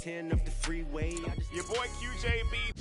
10 of the freeway. Your boy QJB.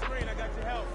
Screen, I got your help.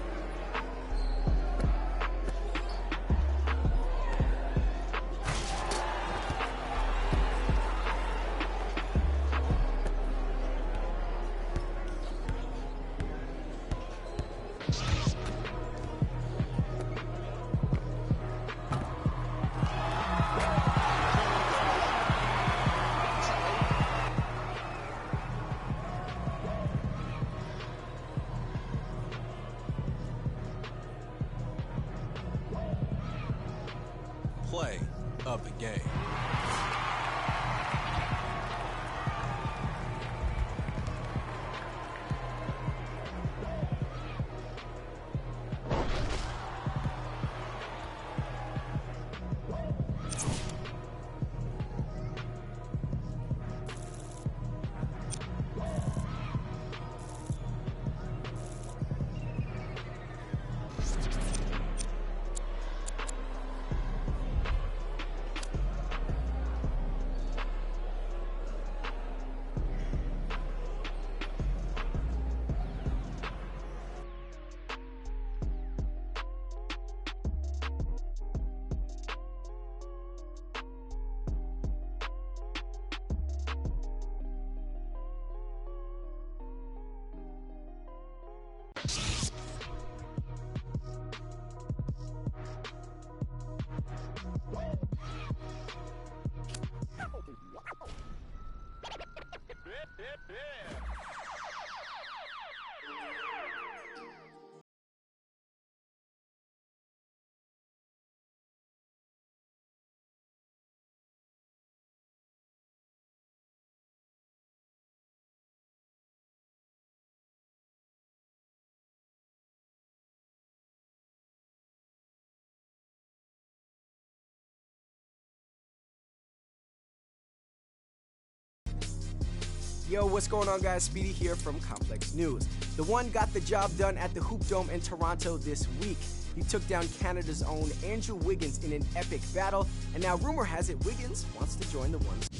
Play of the game. Yo, what's going on, guys? Speedy here from Complex News. The One got the job done at the Hoop Dome in Toronto this week. He took down Canada's own Andrew Wiggins in an epic battle, and now rumor has it Wiggins wants to join the One's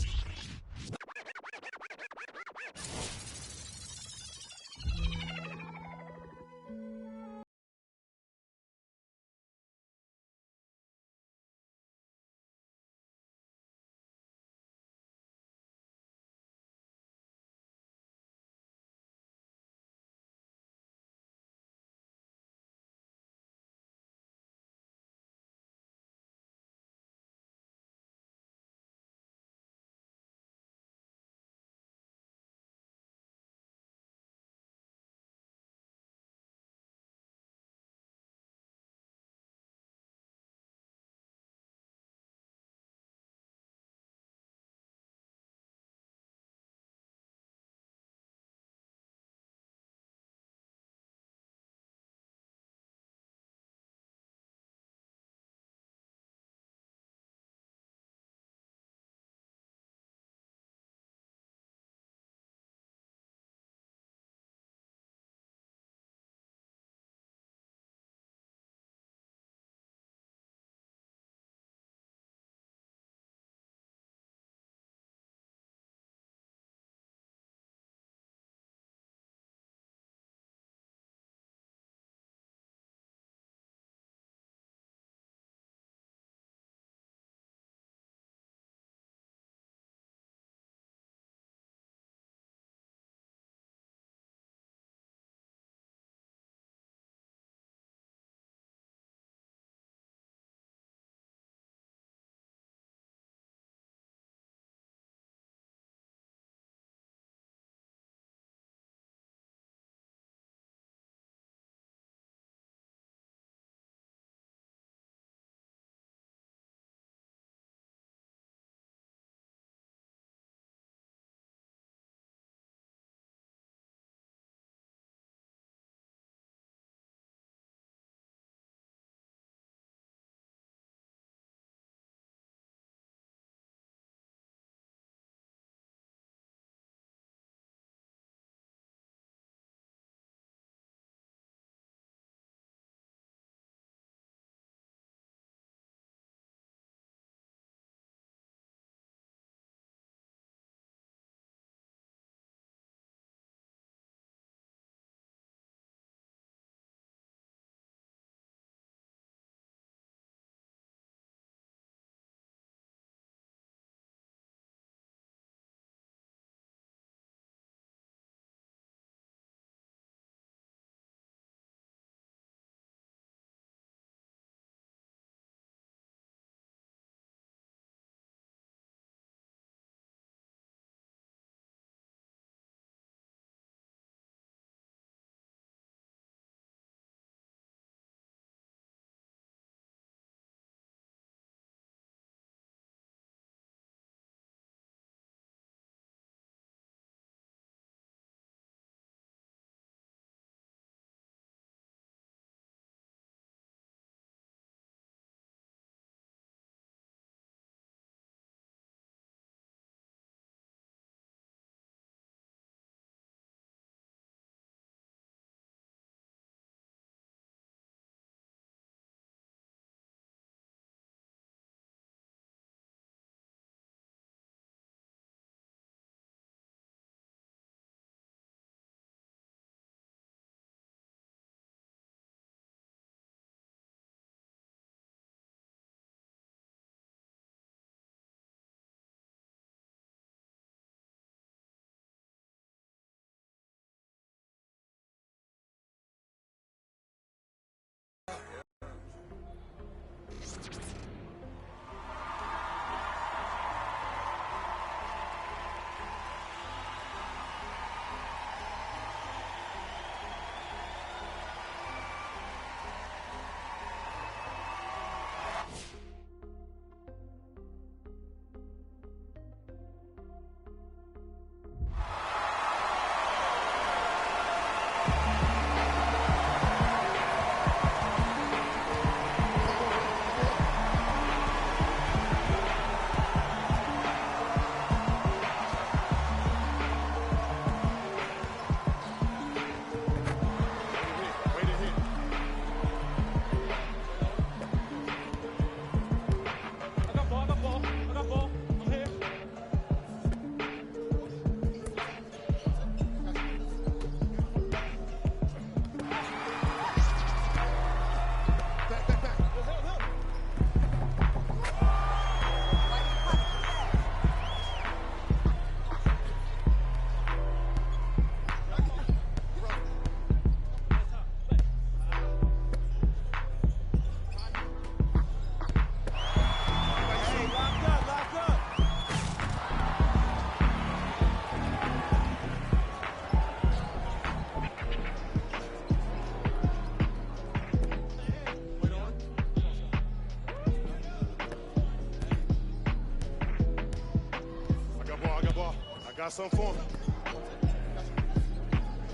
Got something for me.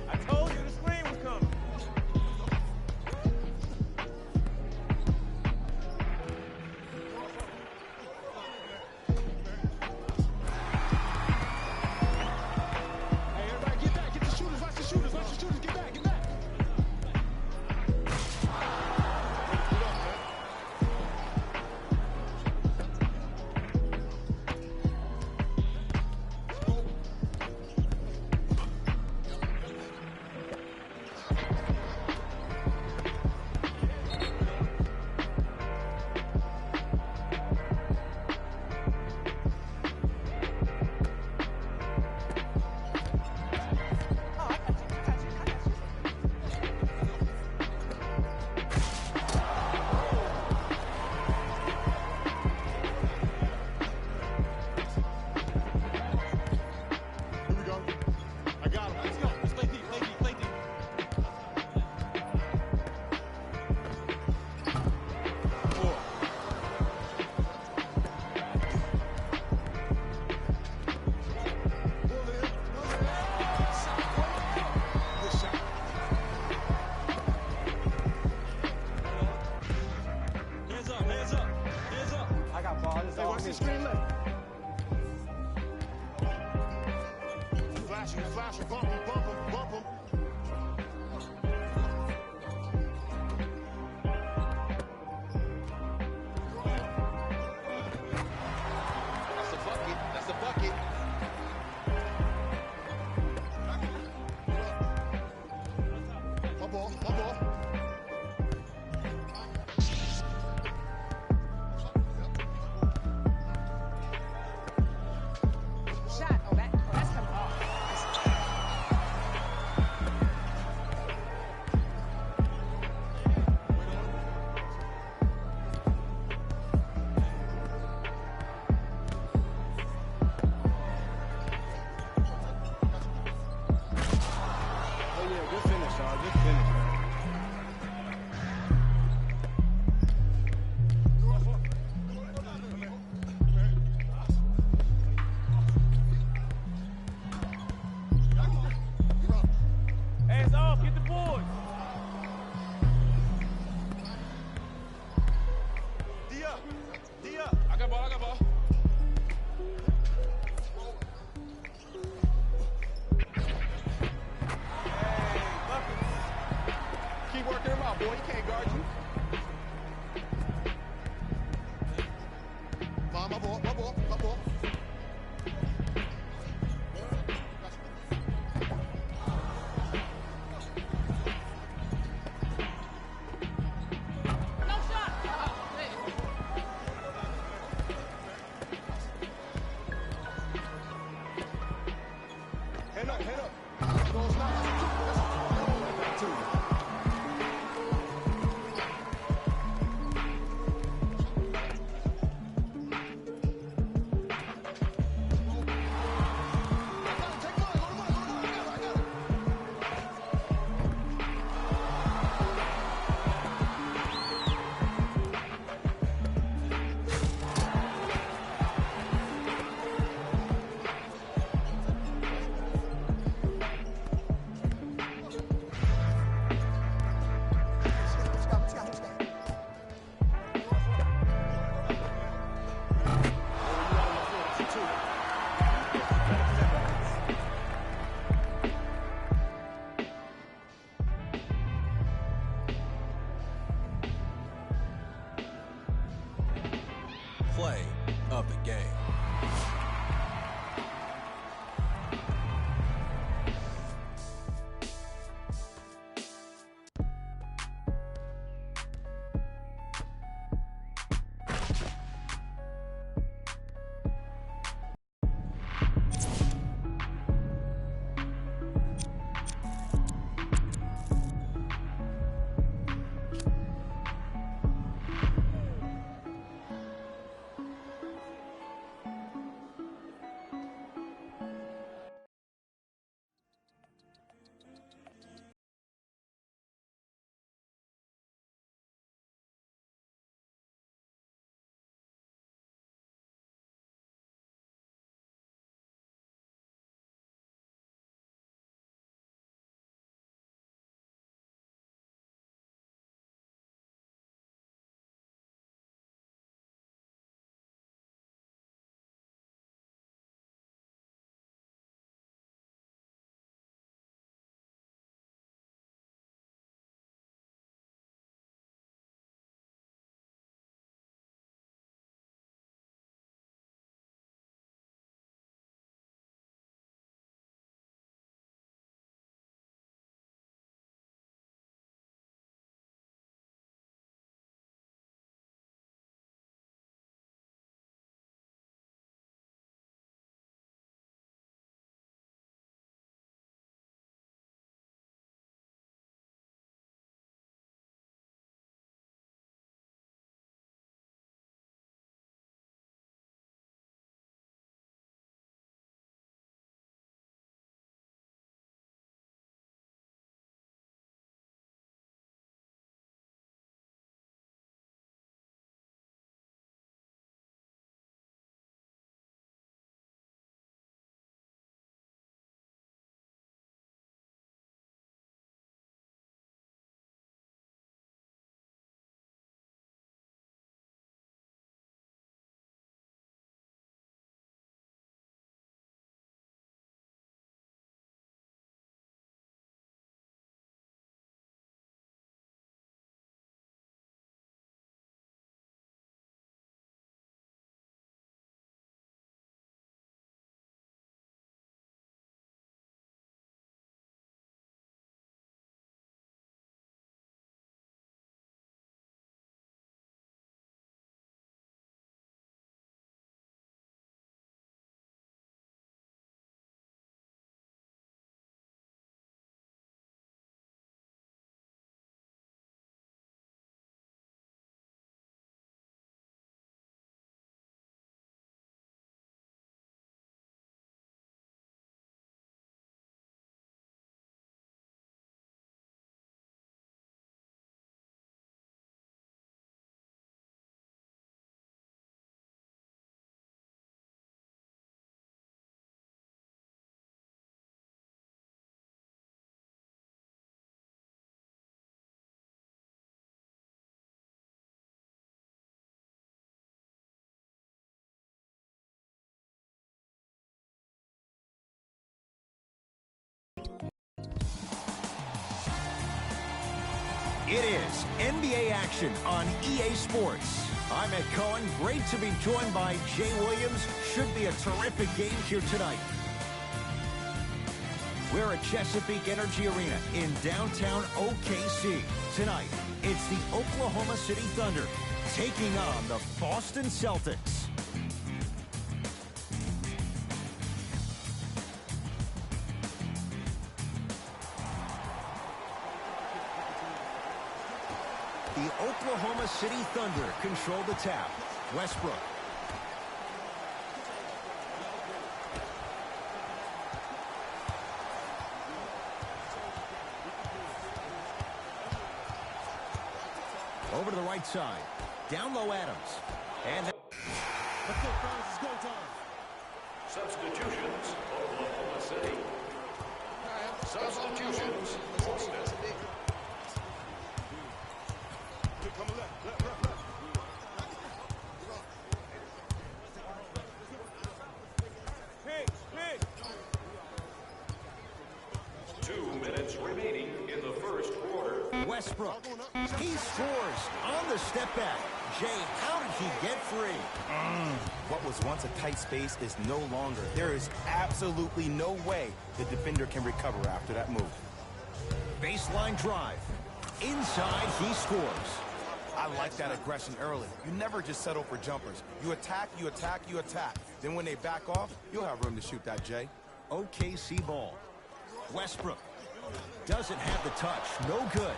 I told you the screen was coming. Hey, everybody get back. Get the shooters. Watch the shooters. Watch the shooters. Get back. Get back. Here we go. I got him. Let's go. Let's play deep, play deep, play deep. Four. Good shot. Hands up, hands up, hands up. I got ball. It's Hey, all watch me. this screen left. Flashing, bump him, bump him, bump him. That's a bucket. That's a bucket. My ball, my ball. Shot. Oh, that's coming off. Oh, yeah, good finish, dog. Good finish, man. Hands off, get the board. D up, D up. I got ball. I got ball. Hey, buckets. Keep working him out, boy. He can't guard you. Find my ball, my ball, my ball. No shot. Oh, man. Hand up, hand up. No, it's not. That's a two. Two. Play of the game. It is NBA action on EA Sports. I'm Ed Cohen. Great to be joined by Jay Williams. Should be a terrific game here tonight. We're at Chesapeake Energy Arena in downtown OKC. Tonight, it's the Oklahoma City Thunder taking on the Boston Celtics. The Oklahoma City Thunder control the tap. Westbrook. Over to the right side. Down low Adams. And Let's go, fellas. It's go time. Substitutions, Oklahoma City. Substitutions, Boston. Coming left. Hey. 2 minutes remaining in the first quarter. Westbrook. He scores on the step back. Jay, how did he get free? What was once a tight space is no longer. There is absolutely no way the defender can recover after that move. Baseline drive. Inside, he scores. I like that aggression early. You never just settle for jumpers. You attack. Then when they back off, you'll have room to shoot that, Jay. OKC ball. Westbrook doesn't have the touch. No good.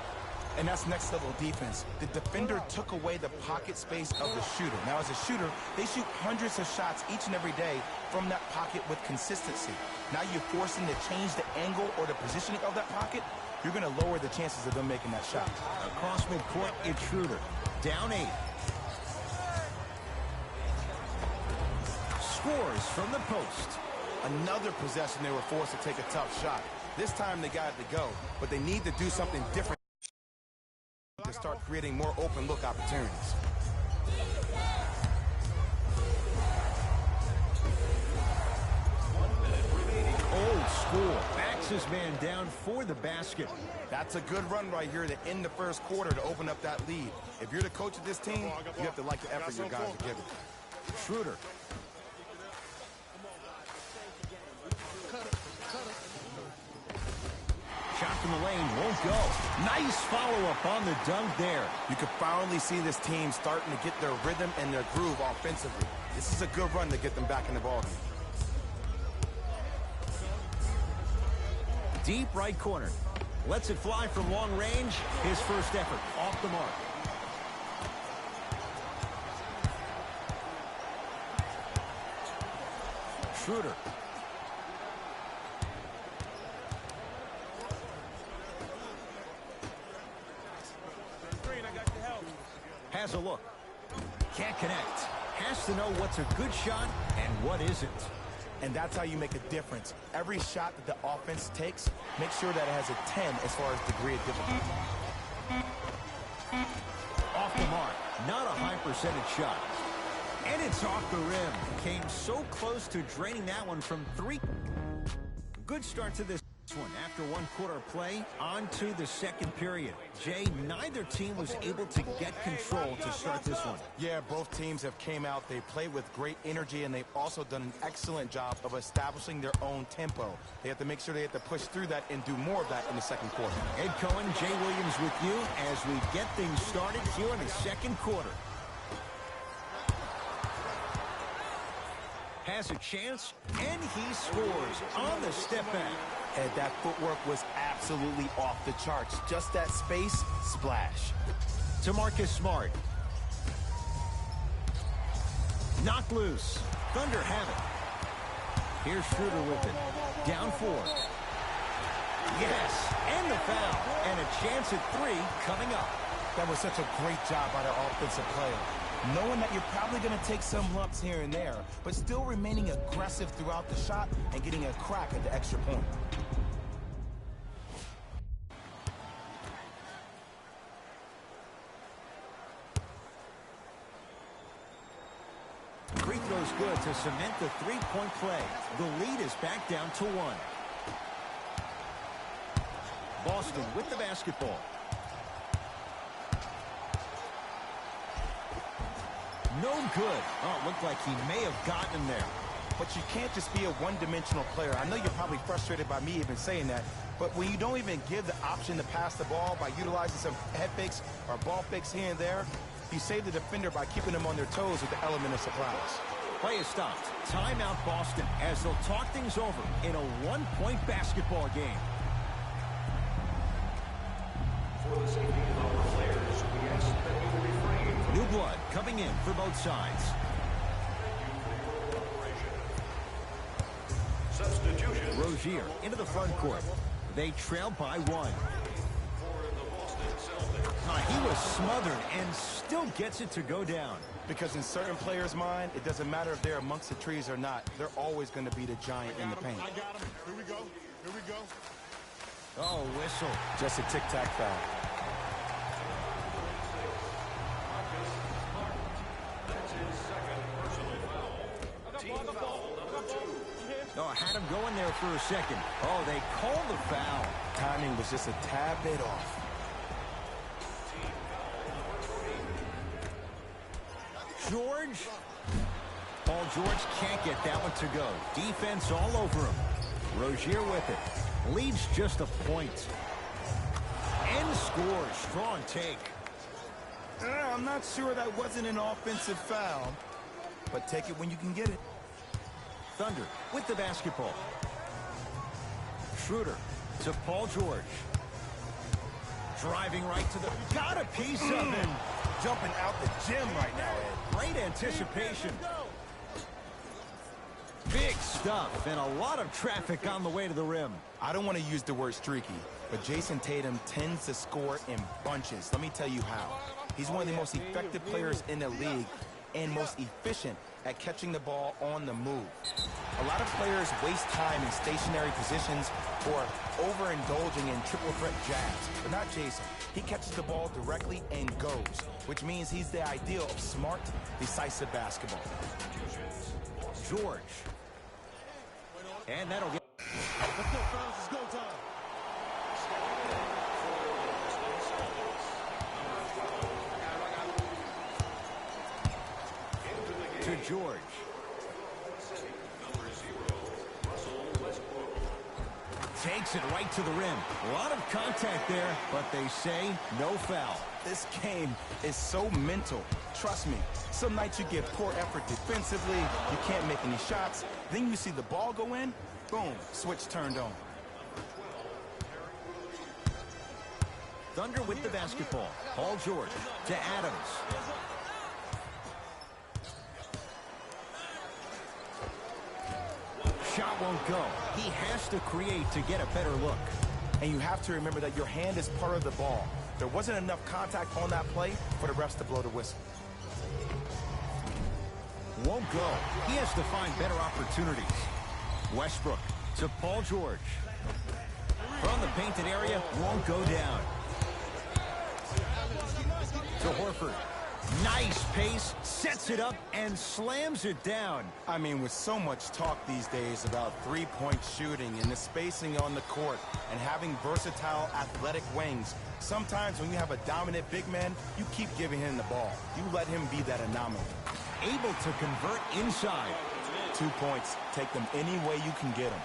And that's next level defense. The defender took away the pocket space of the shooter. Now, as a shooter, they shoot hundreds of shots each and every day from that pocket with consistency. Now you're forcing to change the angle or the positioning of that pocket. You're going to lower the chances of them making that shot. Across midcourt, it's Schroeder. Down 8. Scores from the post. Another possession, they were forced to take a tough shot. This time they got it to go, but they need to do something different to start creating more open look opportunities. Old school. Backs his man down for the basket. That's a good run right here to end the first quarter to open up that lead. If you're the coach of this team, you have to like the effort your guys are giving. Schroeder. Shot from the lane won't go. Nice follow-up on the dunk there. You can finally see this team starting to get their rhythm and their groove offensively. This is a good run to get them back in the ballgame. Deep right corner. Lets it fly from long range. His first effort off the mark. Schroeder. Has a look. Can't connect. Has to know what's a good shot and what isn't. And that's how you make a difference. Every shot that the offense takes, make sure that it has a 10 as far as degree of difficulty. Off the mark. Not a high percentage shot. And it's off the rim. Came so close to draining that one from 3. Good start to this one. After one quarter of play, on to the second period. Jay, neither team was able to get control to start this one. Yeah, both teams have came out. They play with great energy, and they've also done an excellent job of establishing their own tempo. They have to make sure they have to push through that and do more of that in the second quarter. Ed Cohen, Jay Williams with you as we get things started here in the second quarter. Has a chance, and he scores on the step back. And that footwork was absolutely off the charts. Just that space, splash. To Marcus Smart. Knocked loose. Thunder have it. Here's Schroeder with it. Down 4. Yes, and the foul. And a chance at 3 coming up. That was such a great job by the offensive player. Knowing that you're probably going to take some lumps here and there, but still remaining aggressive throughout the shot and getting a crack at the extra point. Free throw's good to cement the three-point play. The lead is back down to 1. Boston with the basketball. No good. Oh, it looked like he may have gotten him there. But you can't just be a one-dimensional player. I know you're probably frustrated by me even saying that, but when you don't even give the option to pass the ball by utilizing some head fakes or ball fakes here and there, you save the defender by keeping them on their toes with the element of surprise. Play is stopped. Timeout Boston as they'll talk things over in a one-point basketball game. For the safety of our players, we ask that you refrain from New blood coming in for both sides. substitution. Rozier into the front court. They trail by 1. For the Boston Celtics. He was smothered and still gets it to go down. Because in certain players' mind, it doesn't matter if they're amongst the trees or not. They're always going to be the giant in the paint. I got him. Here we go. Here we go. Oh, whistle. Just a tic-tac foul. That's his second personal foul. Team foul number 2. Oh, had him going there for a second. Oh, they called the foul. Timing was just a tad bit off. George. Paul George can't get that one to go. Defense all over him. Rozier with it. Leads just a point. And scores. Strong take. I'm not sure that wasn't an offensive foul, but take it when you can get it. Thunder with the basketball. Schroeder to Paul George. Driving right to the... Got a piece of him. Jumping out the gym right now, Ed. Great anticipation. Big stuff and a lot of traffic on the way to the rim. I don't want to use the word streaky, but Jason Tatum tends to score in bunches. Let me tell you how. He's one of the most effective players in the league and most efficient at catching the ball on the move. A lot of players waste time in stationary positions or overindulging in triple threat jabs, but not Jason. He catches the ball directly and goes, which means he's the ideal of smart, decisive basketball. George. And that'll get... Let's go, fellas. It's go time. to George. Takes it right to the rim. A lot of contact there, but they say no foul. This game is so mental. Trust me, some nights you give poor effort defensively, you can't make any shots, then you see the ball go in, boom, switch turned on. Thunder with the basketball. Paul George to Adams. Shot won't go. He has to create to get a better look. And you have to remember that your hand is part of the ball. There wasn't enough contact on that play for the refs to blow the whistle. Won't go. He has to find better opportunities. Westbrook to Paul George. From the painted area, won't go down. To Horford. Nice pace, sets it up, and slams it down. I mean, with so much talk these days about three-point shooting and the spacing on the court and having versatile athletic wings, sometimes when you have a dominant big man, you keep giving him the ball. You let him be that anomaly. Able to convert inside. 2 points. Take them any way you can get them.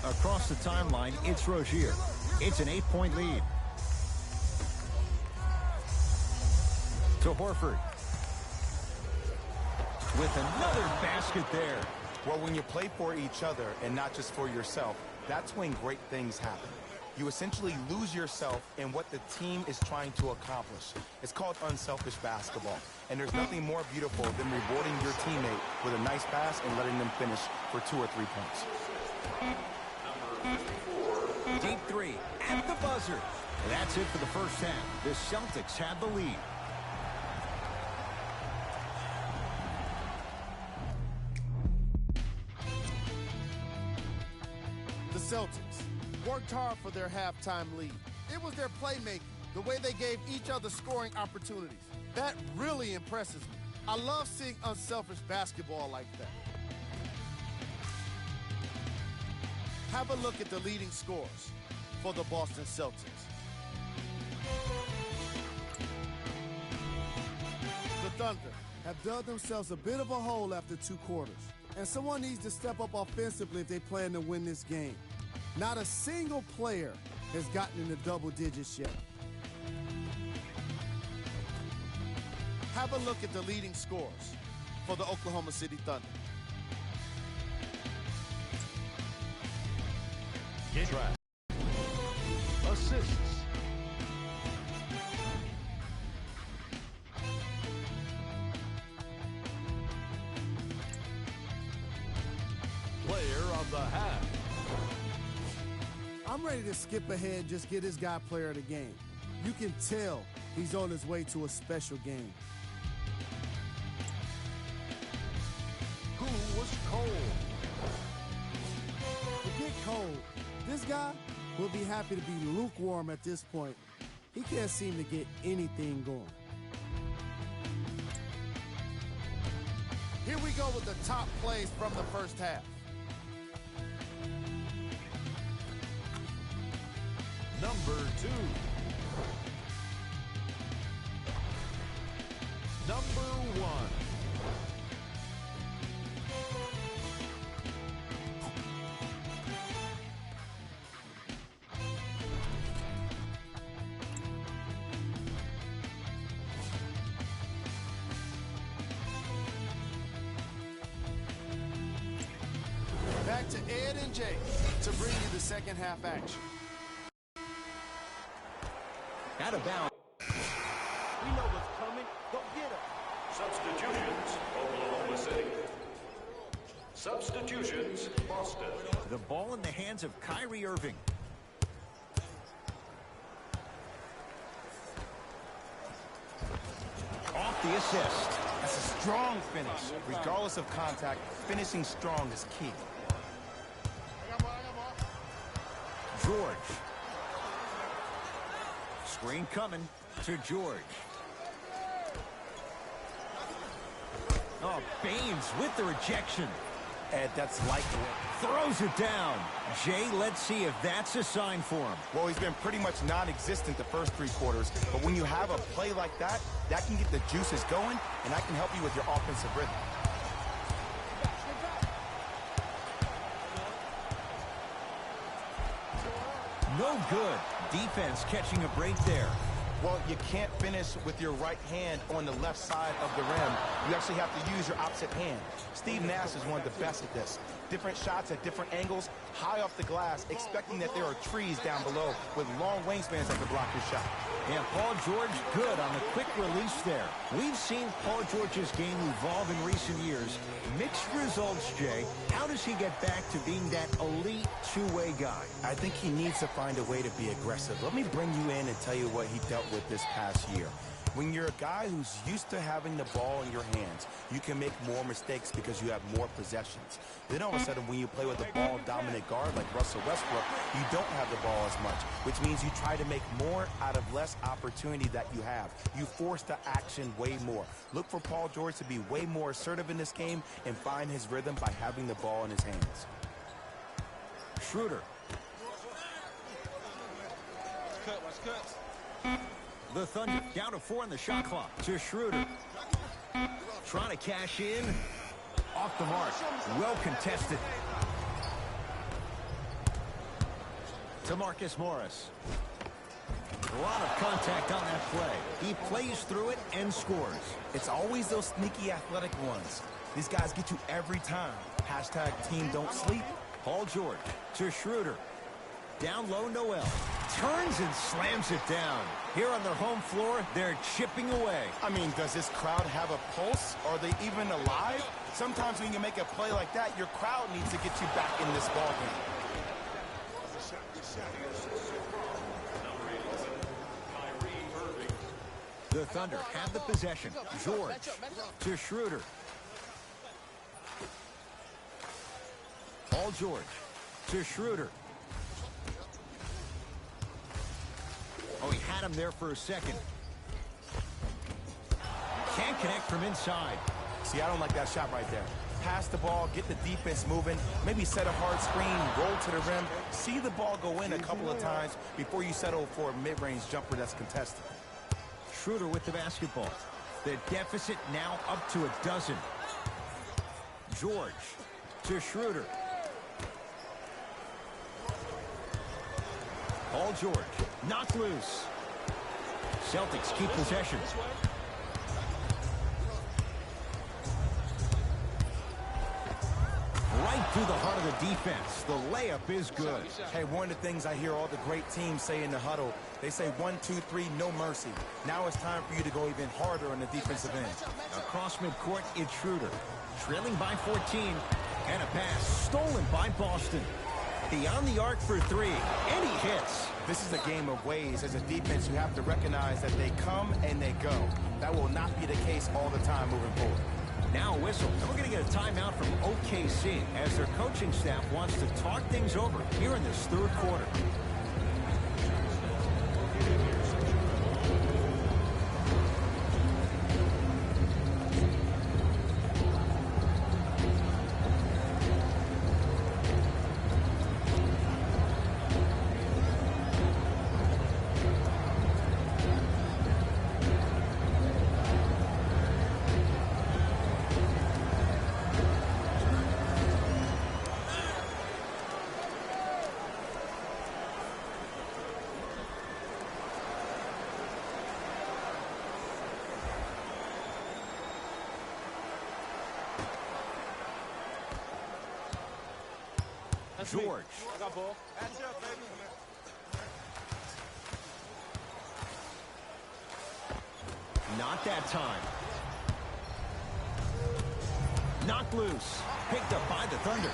Across the timeline, it's Rozier. It's an 8-point lead. To Horford. With another basket there. Well, when you play for each other and not just for yourself, that's when great things happen. You essentially lose yourself in what the team is trying to accomplish. It's called unselfish basketball. And there's nothing more beautiful than rewarding your teammate with a nice pass and letting them finish for 2 or 3 points. Deep three at the buzzer. That's it for the first half. The Celtics have the lead. The Celtics worked hard for their halftime lead. It was their playmaking, the way they gave each other scoring opportunities. That really impresses me. I love seeing unselfish basketball like that. Have a look at the leading scores for the Boston Celtics. The Thunder have dug themselves a bit of a hole after 2 quarters, and someone needs to step up offensively if they plan to win this game. Not a single player has gotten into double digits yet. Have a look at the leading scores for the Oklahoma City Thunder. Track. Assists. Player of the half. I'm ready to skip ahead and just get this guy player of the game. You can tell he's on his way to a special game. Who was cold? Forget cold. This guy will be happy to be lukewarm at this point. He can't seem to get anything going. Here we go with the top plays from the first half. Number 2. Number 1. Back to Ed and Jake to bring you the second half action. Out of bounds. We know what's coming. Go get him. Substitutions, Oklahoma City. Substitutions, Boston. The ball in the hands of Kyrie Irving. Off the assist. That's a strong finish. Regardless of contact, finishing strong is key. George. Screen coming to George. Oh, Baines with the rejection. Ed, that's likely. Throws it down. Jay, let's see if that's a sign for him. Well, he's been pretty much non-existent the first 3 quarters, but when you have a play like that, that can get the juices going, and that can help you with your offensive rhythm. No good. Defense catching a break there. Well, you can't finish with your right hand on the left side of the rim. You actually have to use your opposite hand. Steve Nash is one of the best at this. Different shots at different angles, high off the glass, expecting that there are trees down below with long wingspans that can block your shot. And Paul George good on the quick release there. We've seen Paul George's game evolve in recent years. Mixed results, Jay. How does he get back to being that elite two-way guy? I think he needs to find a way to be aggressive. Let me bring you in and tell you what he dealt with this past year. When you're a guy who's used to having the ball in your hands, you can make more mistakes because you have more possessions. Then all of a sudden, when you play with a ball-dominant guard like Russell Westbrook, you don't have the ball as much, which means you try to make more out of less opportunity that you have. You force the action way more. Look for Paul George to be way more assertive in this game and find his rhythm by having the ball in his hands. Schroeder. Let's cut. The Thunder down to 4 on the shot clock. To Schroeder. Trying to cash in. Off the mark. Well contested. To Marcus Morris. A lot of contact on that play. He plays through it and scores. It's always those sneaky athletic ones. These guys get you every time. Hashtag team don't sleep. Paul George to Schroeder. Down low, Noel. Turns and slams it down. Here on their home floor, they're chipping away. I mean, does this crowd have a pulse? Are they even alive? Sometimes when you make a play like that, your crowd needs to get you back in this ballgame. The Thunder have the possession. George to Schroeder. Paul George to Schroeder. Oh, he had him there for a second. Can't connect from inside. See, I don't like that shot right there. pass the ball, get the defense moving, maybe set a hard screen, roll to the rim, see the ball go in a couple of times before you settle for a mid-range jumper that's contested. Schroeder with the basketball. The deficit now up to 12. George to Schroeder. Paul George knocked loose. Celtics keep possession. Right through the heart of the defense. The layup is good. Hey, one of the things I hear all the great teams say in the huddle, they say 1, 2, 3, no mercy. Now it's time for you to go even harder on the defensive end. Across midcourt, it's Schroeder. Trailing by 14. And a pass stolen by Boston. Beyond the arc for 3. And he hits. This is a game of ways. As a defense, you have to recognize that they come and they go. That will not be the case all the time moving forward. Now a whistle. And we're going to get a timeout from OKC as their coaching staff wants to talk things over here in this third quarter. George. I got ball. That's it, baby. Not that time. Knocked loose. Picked up by the Thunder.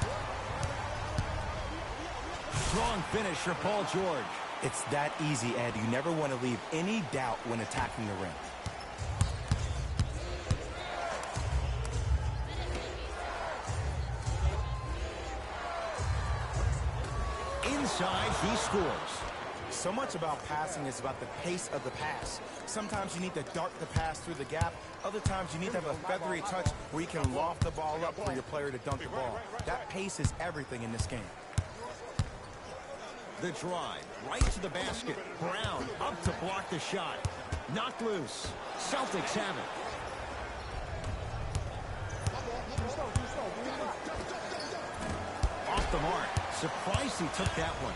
Strong finish for Paul George. It's that easy, Ed. You never want to leave any doubt when attacking the rim. Inside, he scores. So much about passing is about the pace of the pass. Sometimes you need to dart the pass through the gap. Other times you need to have a feathery touch where you can loft the ball up for your player to dunk the ball. That pace is everything in this game. The drive, right to the basket. Brown up to block the shot. Knocked loose. Celtics have it. Off the mark. Surprised he took that one.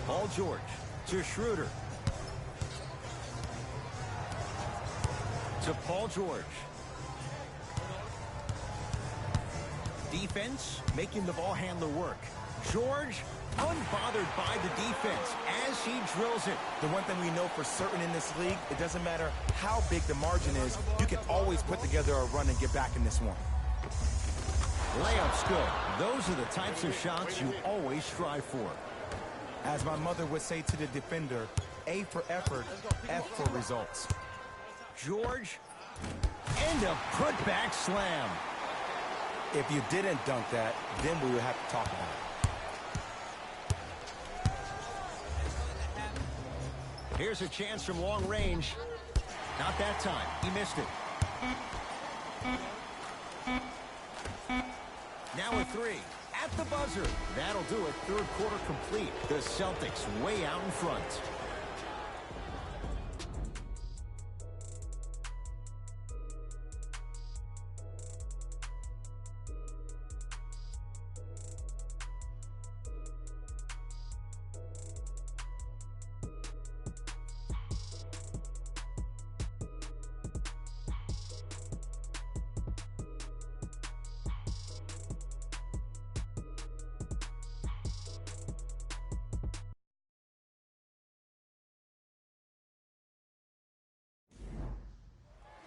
Paul George to Schroeder. To Paul George. Defense making the ball handler work. George unbothered by the defense as he drills it. The one thing we know for certain in this league, it doesn't matter how big the margin is, you can always put together a run and get back in this one. Layup's good. Those are the types of shots you always strive for. As my mother would say to the defender, A for effort, F for results. George, and a putback slam. If you didn't dunk that, then we would have to talk about it. Here's a chance from long range. Not that time. He missed it. Now a 3 at the buzzer. That'll do it. Third quarter complete. The Celtics way out in front.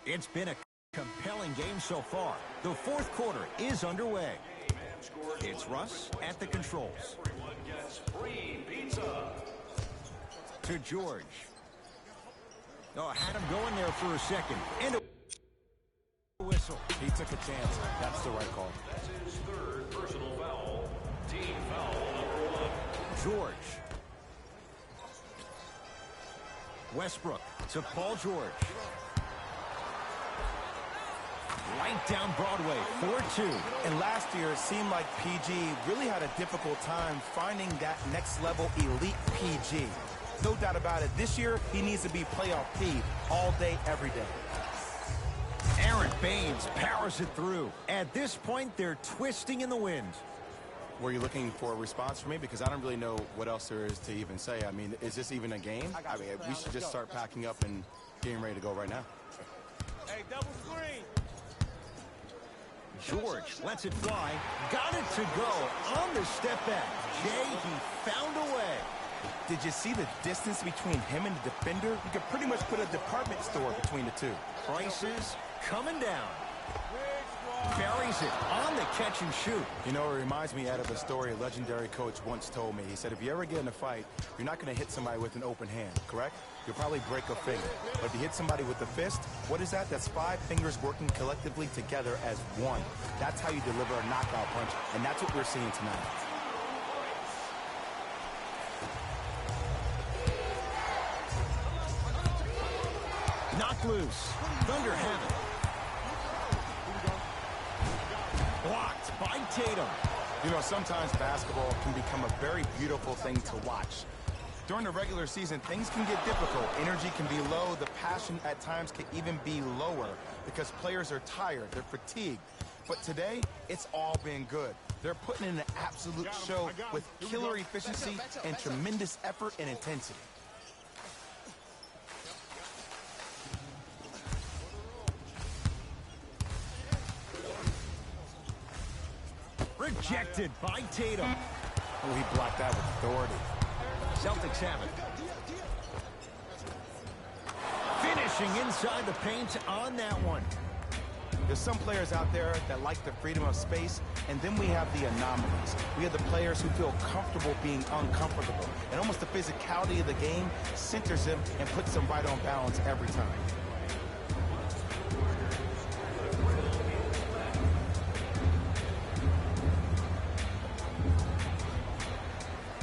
It's been a compelling game so far. The fourth quarter is underway. It's Russ at the controls. Everyone gets free pizza. To George. Oh, had him going there for a second. And a whistle. He took a chance. That's the right call. That's his third personal foul. Team foul number 1. George. Westbrook to Paul George. right down Broadway, 4-2. And last year, it seemed like PG really had a difficult time finding that next-level elite PG. No doubt about it, this year, he needs to be playoff P all day, every day. Aaron Baines powers it through. At this point, they're twisting in the wind. Were you looking for a response from me? Because I don't really know what else there is to even say. I mean, is this even a game? I mean, we should just start packing up and getting ready to go right now. Hey, double screen. George lets it fly. Got it to go on the step back. Jay, he found a way. Did you see the distance between him and the defender? You could pretty much put a department store between the two. Prices coming down. Buries it on the catch and shoot. You know, it reminds me, Ed, of a story a legendary coach once told me. He said, if you ever get in a fight, you're not going to hit somebody with an open hand, correct? You'll probably break a finger. But if you hit somebody with a fist, what is that? That's 5 fingers working collectively together as one. That's how you deliver a knockout punch, and that's what we're seeing tonight. Knocked loose. Thunder have it. Blocked by Tatum. You know, sometimes basketball can become a very beautiful thing to watch. During the regular season, things can get difficult. Energy can be low. The passion at times can even be lower because players are tired. They're fatigued. But today, it's all been good. They're putting in an absolute show with killer efficiency and tremendous effort and intensity. Rejected by Tatum. Oh, he blocked that with authority. Celtics have it. Finishing inside the paint on that one. There's some players out there that like the freedom of space, and then we have the anomalies. We have the players who feel comfortable being uncomfortable, and almost the physicality of the game centers them and puts them right on balance every time.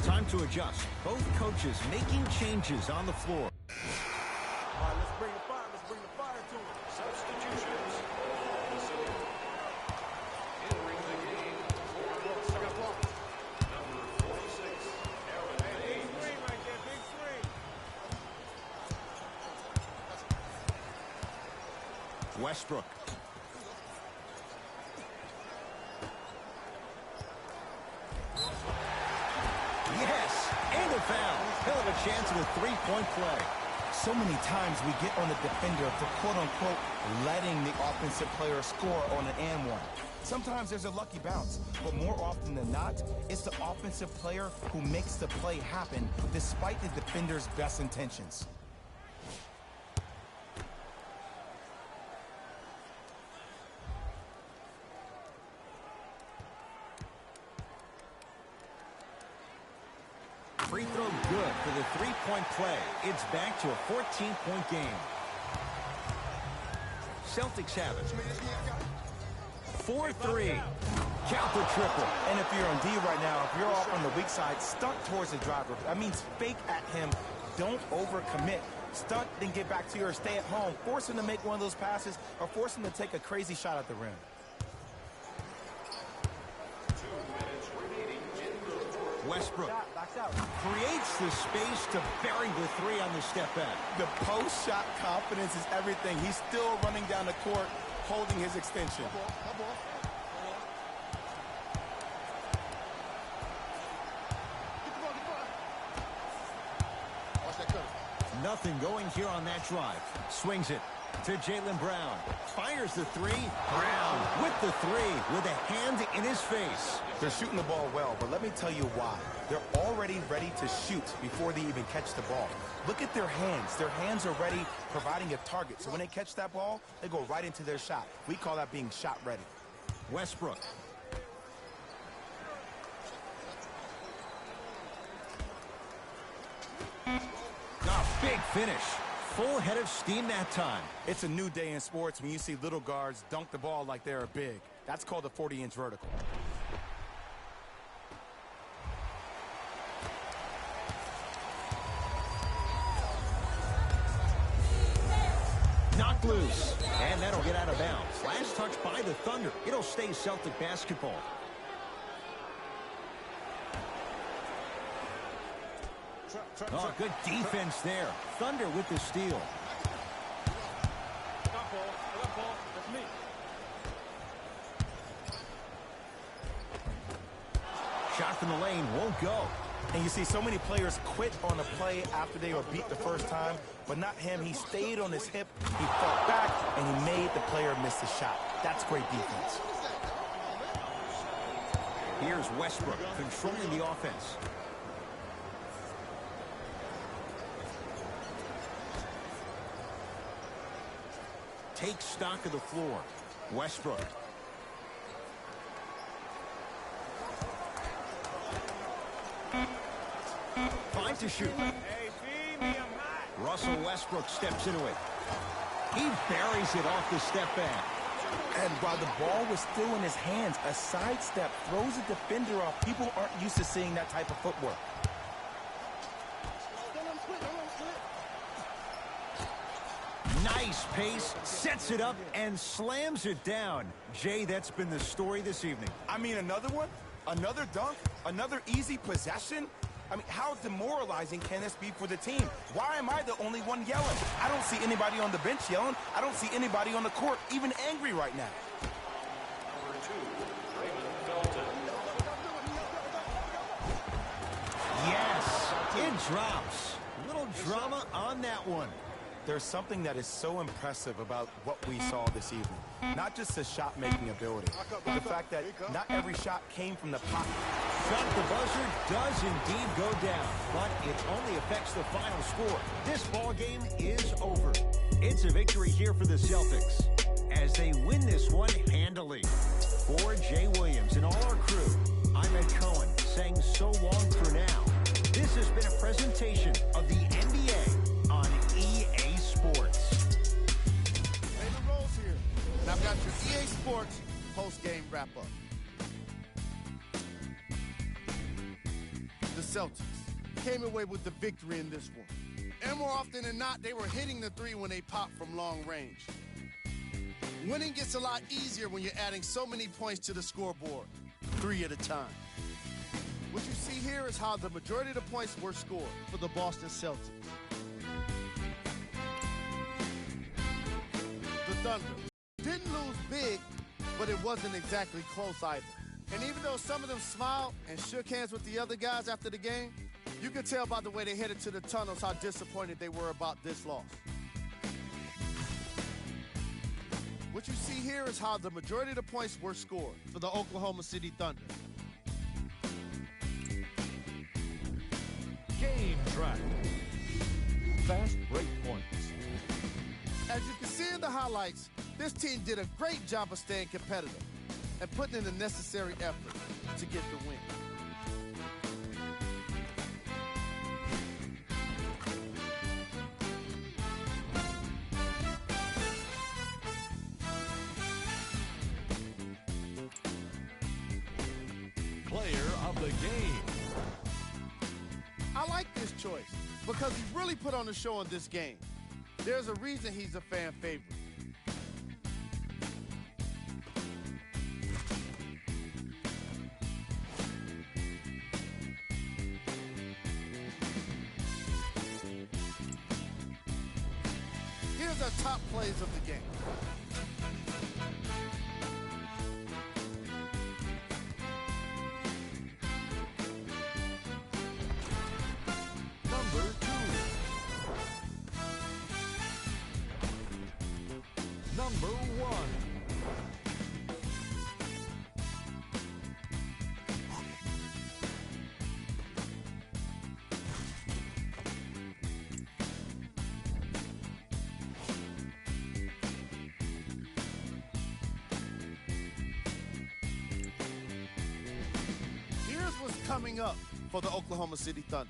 Time to adjust. Both coaches making changes on the floor. All right, let's bring the fire. Let's bring the fire to him. Substitutions. Entering the game for the Celtics. Number 46, Aaron Baines. Big screen right there, big screen. Westbrook. Yes, and a foul. He'll have a chance at a three-point play. So many times we get on the defender for quote-unquote letting the offensive player score on an and one. Sometimes there's a lucky bounce, but more often than not, it's the offensive player who makes the play happen despite the defender's best intentions. Free throw good for the three-point play. It's back to a 14-point game. Celtics have it. 4-3. Count the triple. And if you're on D right now, if you're off on the weak side, stunt towards the driver. That means fake at him. Don't overcommit. Stunt, then get back to your stay at home. Force him to make one of those passes or force him to take a crazy shot at the rim. Westbrook creates the space to bury the three on the step back. The post-shot confidence is everything. He's still running down the court, holding his extension. Nothing going here on that drive. Swings it to Jaylen Brown. Fires the three. Brown with the three with a hand in his face. They're shooting the ball well, but let me tell you why. They're already ready to shoot before they even catch the ball. Look at their hands. Their hands are ready, providing a target. So when they catch that ball, they go right into their shot. We call that being shot ready. Westbrook. Big finish. Full head of steam that time. It's a new day in sports when you see little guards dunk the ball like they're big. That's called a 40-inch vertical. Knocked knocked loose. And that'll get out of bounds. Last touch by the Thunder. It'll stay Celtic basketball. Oh, good defense there. Thunder with the steal. That's me. Shot from the lane won't go. And you see so many players quit on a play after they were beat the first time, but not him. He stayed on his hip, he fought back, and he made the player miss the shot. That's great defense. Here's Westbrook controlling the offense. Take stock of the floor. Westbrook. Five to shoot. Hey, feed me, I'm hot. Russell Westbrook steps into it. He buries it off the step back. And while the ball was still in his hands, a sidestep throws a defender off. People aren't used to seeing that type of footwork. Nice pace, sets it up, and slams it down. Jay, that's been the story this evening. I mean, another one? Another dunk? Another easy possession? I mean, how demoralizing can this be for the team? Why am I the only one yelling? I don't see anybody on the bench yelling. I don't see anybody on the court even angry right now. Number 2, Raymond Felton. Yes, it drops. Little drama on that one. There's something that is so impressive about what we saw this evening. Not just the shot-making ability, but the fact that not every shot came from the pocket. Shot at the buzzer does indeed go down, but it only affects the final score. This ball game is over. It's a victory here for the Celtics as they win this one handily. For Jay Williams and all our crew, I'm Ed Cohen saying so long for now. This has been a presentation of the NBA on EA Sports. David Rose here, and I've got your EA Sports post-game wrap-up. The Celtics came away with the victory in this one. And more often than not, they were hitting the three when they popped from long range. Winning gets a lot easier when you're adding so many points to the scoreboard, 3 at a time. What you see here is how the majority of the points were scored for the Boston Celtics. The Thunder didn't lose big, but it wasn't exactly close either. And even though some of them smiled and shook hands with the other guys after the game, you could tell by the way they headed to the tunnels how disappointed they were about this loss. What you see here is how the majority of the points were scored for the Oklahoma City Thunder. Game track. Fast break points. As you can see in the highlights, this team did a great job of staying competitive and putting in the necessary effort to get the win. Player of the game. I like this choice because he really put on the show in this game. There's a reason he's a fan favorite. Here's our top plays of the game. Number 2. Number 1. Here's what's coming up for the Oklahoma City Thunder.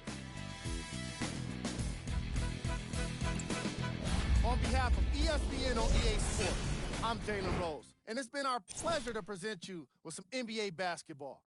On behalf of ESPN on EA Sports, I'm Dana Rose, and it's been our pleasure to present you with some NBA basketball.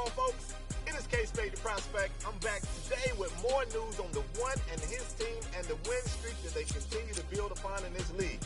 on, folks? It is K-Spade the Prospect. I'm back today with more news on the one and his team and the win streak that they continue to build upon in this league.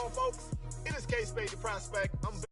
on, folks? It is K-Spade the Prospect. I'm